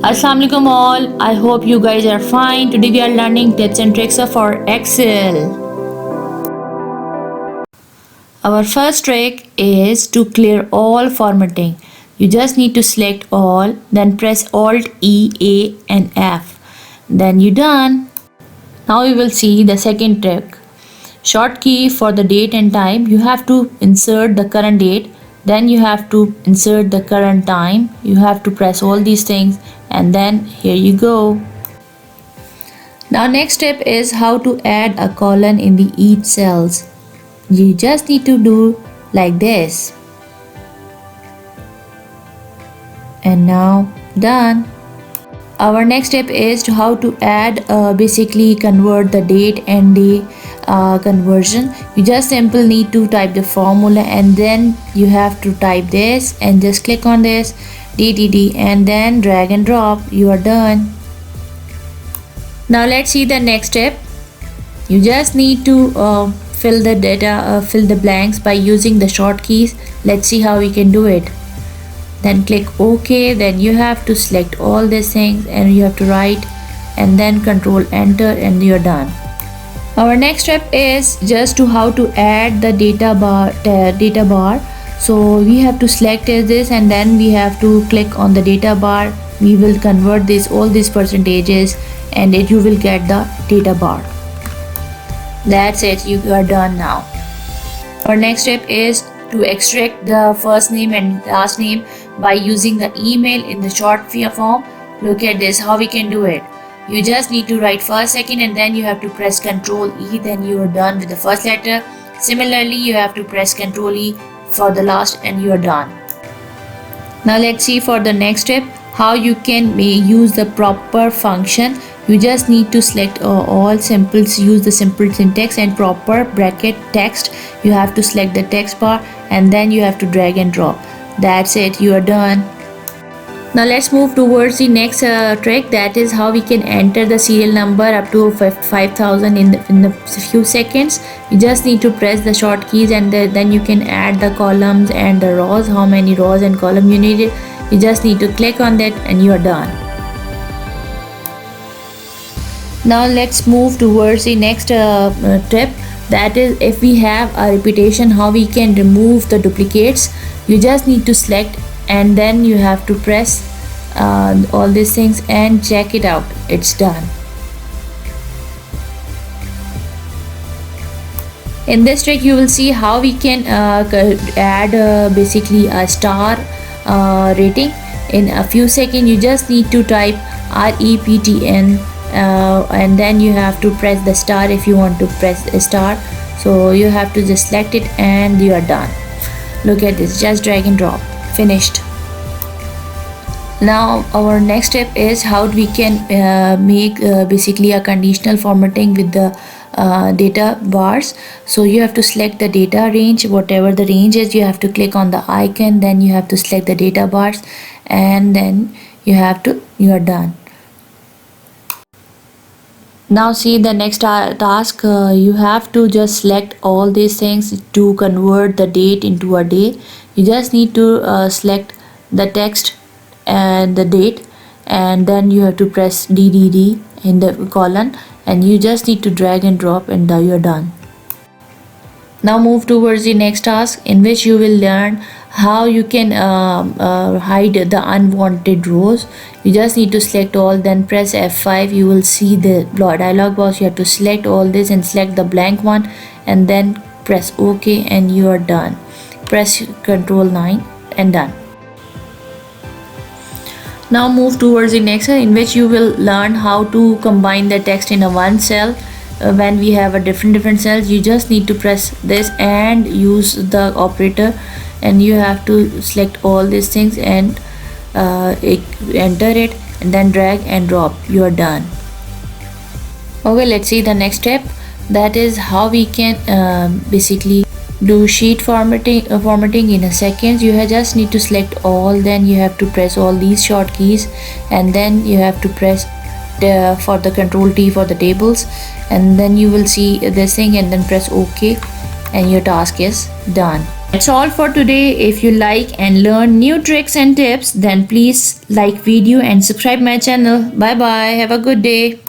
Assalamu alaikum all. I hope you guys are fine. Today we are learning tips and tricks for Excel. Our first trick is to clear all formatting. You just need to select all, then press Alt E, A and F. Then you're done. Now we will see the second trick. Short key for the date and time. You have to insert the current date. Then you have to insert the current time. You have to press all these things and then here you go. Now next step is how to add a colon in the each cells. You just need to do like this. And now done. Our next step is to how to add basically convert the date and day conversion. You just simply need to type the formula and then you have to type this and just click on this DDD and then drag and drop. You are done. Now let's see the next step. You just need to fill the data, fill the blanks by using the short keys. Let's see how we can do it. Then click OK. Then you have to select all these things and you have to write and then control enter and you're done. Our next step is just to how to add the data bar. So we have to select this and then we have to click on the data bar. We will convert all these percentages and you will get the data bar. That's it, you are done now. Our next step is to extract the first name and last name by using the email in the short form. Look at this, how we can do it. You just need to write first, second and then you have to press Ctrl E, then you are done with the first letter. Similarly, you have to press Ctrl E for the last and you are done. Now let's see for the next step how you can use the proper function. You just need to select all simples, use the simple syntax and proper bracket text. You have to select the text bar and then you have to drag and drop. That's it, you are done. Now let's move towards the next trick, that is how we can enter the serial number up to 5000 in a few seconds. You just need to press the short keys and then you can add the columns and the rows, how many rows and column you need. You just need to click on that and you are done. Now let's move towards the next tip, that is if we have a repetition, how we can remove the duplicates. You just need to select and then you have to press all these things and check it out. It's done. In this trick you will see how we can add basically a star rating in a few seconds. You just need to type REPTN and then you have to press the star if you want to press a star. So you have to just select it and you are done. Look at this, just drag and drop. Finished. Now our next step is how we can make basically a conditional formatting with the data bars. So you have to select the data range, whatever the range is. You have to click on the icon, then you have to select the data bars and then you are done. Now see the next task. You have to just select all these things to convert the date into a day. You just need to select the text and the date and then you have to press DDD in the column and you just need to drag and drop and you are done. Now move towards the next task, in which you will learn how you can hide the unwanted rows. You just need to select all, then press F5. You will see the dialog box. You have to select all this and select the blank one and then press OK and you are done. Press Ctrl 9 and done. Now move towards the next, in which you will learn how to combine the text in a one cell. When we have a different cells, you just need to press this and use the operator and you have to select all these things and enter it and then drag and drop. You are done. Okay, let's see the next step, that is how we can basically do sheet formatting in a second. You just need to select all, then you have to press all these short keys and then you have to press for the Control T for the tables and then you will see this thing and then press OK and your task is done. That's all for today. If you like and learn new tricks and tips, then please like video and subscribe my channel. Bye bye. Have a good day.